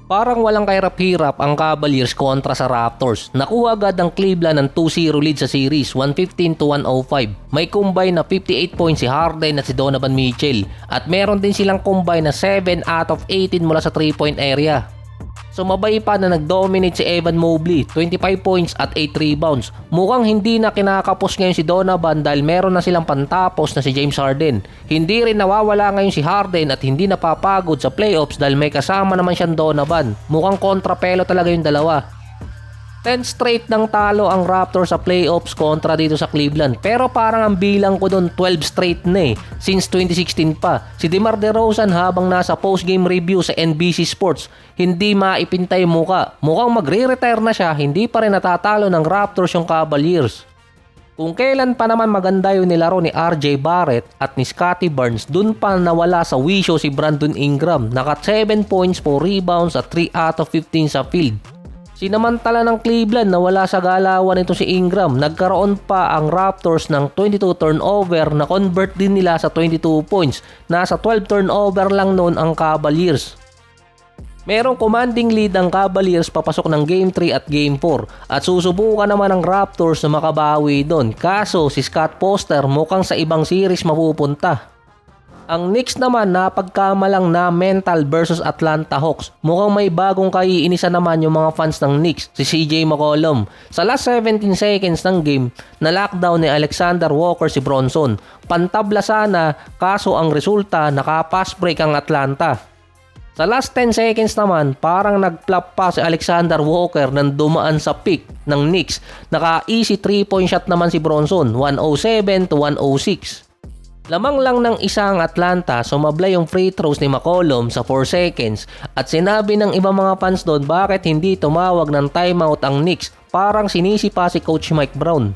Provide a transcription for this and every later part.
Parang walang kahirap-hirap ang Cavaliers kontra sa Raptors. Nakuha agad ang Cleveland ng 2-0 lead sa series, 115-105. May combine na 58 points si Harden at si Donovan Mitchell. At meron din silang combine na 7 out of 18 mula sa 3-point area. Sumabay pa na nag-dominate si Evan Mobley, 25 points at 8 rebounds. Mukhang hindi na kinakapos ngayon si Donovan dahil meron na silang pantapos na si James Harden. Hindi rin nawawala ngayon si Harden at hindi napapagod sa playoffs dahil may kasama naman siyang Donovan. Mukhang kontrapelo talaga yung dalawa. 10 straight ng talo ang Raptors sa playoffs kontra dito sa Cleveland. Pero parang ang bilang ko doon 12 straight na since 2016 pa. Si DeMar DeRozan habang nasa post-game review sa NBC Sports, hindi maipintay muka. Mukhang magre-retire na siya, hindi pa rin natatalo ng Raptors yung Cavaliers. Kung kailan pa naman maganda yung nilaro ni RJ Barrett at ni Scottie Barnes, dun pa nawala sa wisyo si Brandon Ingram. Naka 7 points, 4 rebounds at 3 out of 15 sa field. Sinamantala ng Cleveland na wala sa galawan ito si Ingram. Nagkaroon pa ang Raptors ng 22 turnover na convert din nila sa 22 points. Nasa 12 turnover lang noon ang Cavaliers. Merong commanding lead ang Cavaliers papasok ng Game 3 at Game 4 at susubukan naman ng Raptors na makabawi doon. Kaso si Scott Foster mukhang sa ibang series mapupunta. Ang Knicks naman napagkamalang na mental versus Atlanta Hawks. Mukhang may bagong kaiinisan naman yung mga fans ng Knicks, si CJ McCollum. Sa last 17 seconds ng game, na-lockdown ni Alexander Walker si Bronson. Pantabla sana, kaso ang resulta naka-pass break ang Atlanta. Sa last 10 seconds naman, parang nag-flop pa si Alexander Walker nang dumaan sa pick ng Knicks. Naka-easy 3-point shot naman si Bronson, 107-106. Lamang lang ng isang Atlanta, sumablay yung free throws ni McCollum sa 4 seconds at sinabi ng ibang mga fans doon bakit hindi tumawag ng timeout ang Knicks. Parang sinisi pa si Coach Mike Brown.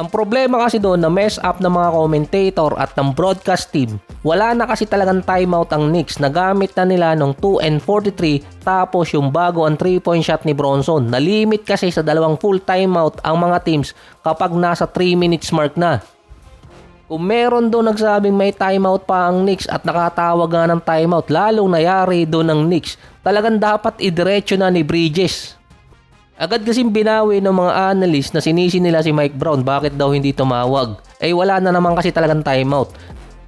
Ang problema kasi doon na mess up ng mga commentator at ng broadcast team. Wala na kasi talagang timeout ang Knicks. Nagamit na nila nung 2:43 tapos yung bago ang 3-point shot ni Bronson. Nalimit kasi sa dalawang full timeout ang mga teams kapag nasa 3 minutes mark na. Kung meron doon nagsabing may timeout pa ang Knicks at nakatawag nga ng timeout, lalong nayari doon ng Knicks, talagang dapat idiretso na ni Bridges. Agad kasing binawi ng mga analyst na sinisi nila si Mike Brown bakit daw hindi tumawag. Wala na naman kasi talagang timeout.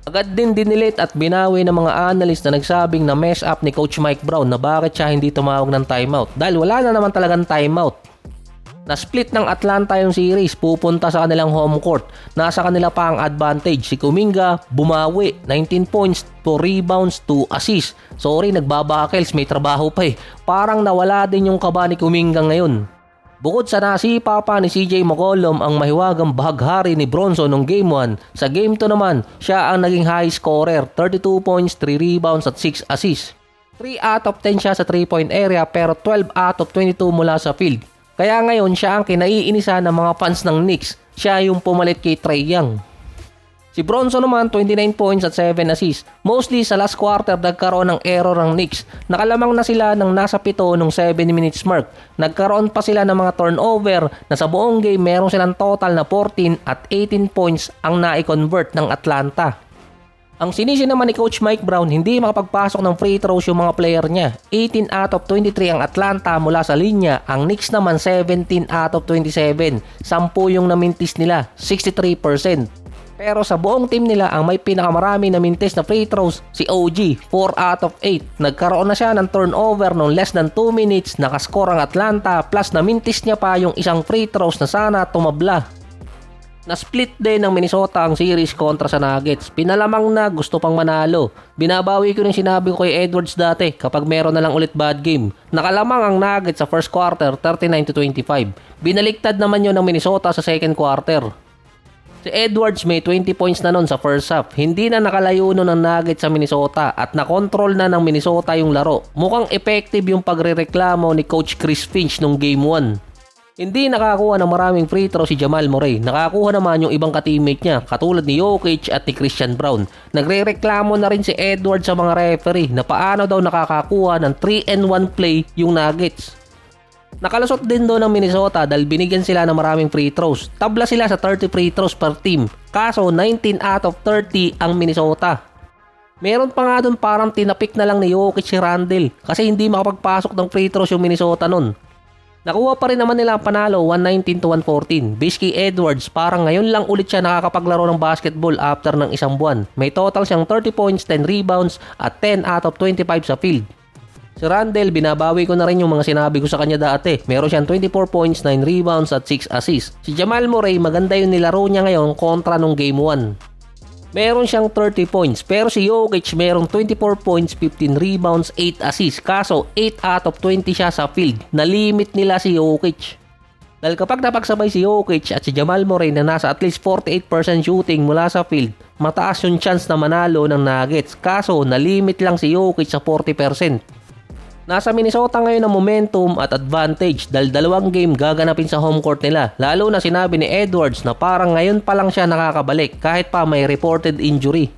Agad din dinilit at binawi ng mga analyst na nagsabing na mess up ni Coach Mike Brown na bakit siya hindi tumawag ng timeout dahil wala na naman talagang timeout. Na-split ng Atlanta yung series, pupunta sa kanilang home court. Nasa kanila pa ang advantage. Si Kuminga, bumawi, 19 points, 2 rebounds, 2 assists. Sorry, nagbabakels, may trabaho pa Parang nawala din yung kaba ni Kuminga ngayon. Bukod sa nasipa pa ni CJ McCollum ang mahiwagang bahaghari ni Bronson noong Game 1, sa Game 2 naman, siya ang naging high scorer, 32 points, 3 rebounds at 6 assists. 3 out of 10 siya sa 3-point area pero 12 out of 22 mula sa field. Kaya ngayon siya ang kinaiinisan ng mga fans ng Knicks. Siya yung pumalit kay Trae Young. Si Bronson naman 29 points at 7 assists. Mostly sa last quarter nagkaroon ng error ang Knicks. Nakalamang na sila ng nasa 7 nung 7 minutes mark. Nagkaroon pa sila ng mga turnover na sa buong game meron silang total na 14 at 18 points ang nai-convert ng Atlanta. Ang sinisi naman ni Coach Mike Brown, hindi makapagpasok ng free throws yung mga player niya. 18 out of 23 ang Atlanta mula sa linya. Ang Knicks naman 17 out of 27. 10 yung namintis nila, 63%. Pero sa buong team nila, ang may pinakamarami na mintis na free throws, si OG, 4 out of 8. Nagkaroon na siya ng turnover noong less than 2 minutes, nakascore ang Atlanta, plus namintis niya pa yung isang free throws na sana tumabla. Na-split din ng Minnesota ang series kontra sa Nuggets. Pinalamang na gusto pang manalo. Binabawi ko rin sinabi ko kay Edwards dati kapag meron na lang ulit bad game. Nakalamang ang Nuggets sa first quarter 39-25. Binaliktad naman yun ng Minnesota sa second quarter. Si Edwards may 20 points na nun sa first half. Hindi na nakalayo nun ng Nuggets sa Minnesota at nakontrol na ng Minnesota yung laro. Mukhang effective yung pagrereklamo ni Coach Chris Finch nung Game 1. Hindi nakakuha ng maraming free throw si Jamal Murray. Nakakuha naman yung ibang ka-teammate niya katulad ni Jokic at ni Christian Brown. Nagrereklamo na rin si Edwards sa mga referee na paano daw nakakakuha ng 3-and-1 play yung Nuggets. Nakalusot din doon ng Minnesota dahil binigyan sila ng maraming free throws. Tabla sila sa 30 free throws per team. Kaso 19 out of 30 ang Minnesota. Meron pa nga dun parang tinapik na lang ni Jokic si Randle kasi hindi makapagpasok ng free throws yung Minnesota nun. Nakuha pa rin naman nila ang panalo 119-114. Bisky Edwards parang ngayon lang ulit siya nakakapaglaro ng basketball after ng isang buwan. May total siyang 30 points, 10 rebounds at 10 out of 25 sa field. Si Randle, binabawi ko na rin yung mga sinabi ko sa kanya dati. Meron siyang 24 points, 9 rebounds at 6 assists. Si Jamal Murray, maganda yung nilaro niya ngayon kontra nung game 1. Meron siyang 30 points pero si Jokic merong 24 points, 15 rebounds, 8 assists. Kaso 8 out of 20 siya sa field. Nalimit nila si Jokic. Dahil kapag napagsabay si Jokic at si Jamal Murray na nasa at least 48% shooting mula sa field, mataas yung chance na manalo ng Nuggets. Kaso nalimit lang si Jokic sa 40%. Nasa Minnesota ngayon ang momentum at advantage dahil 2 game gaganapin sa home court nila. Lalo na sinabi ni Edwards na parang ngayon pa lang siya nakakabalik kahit pa may reported injury.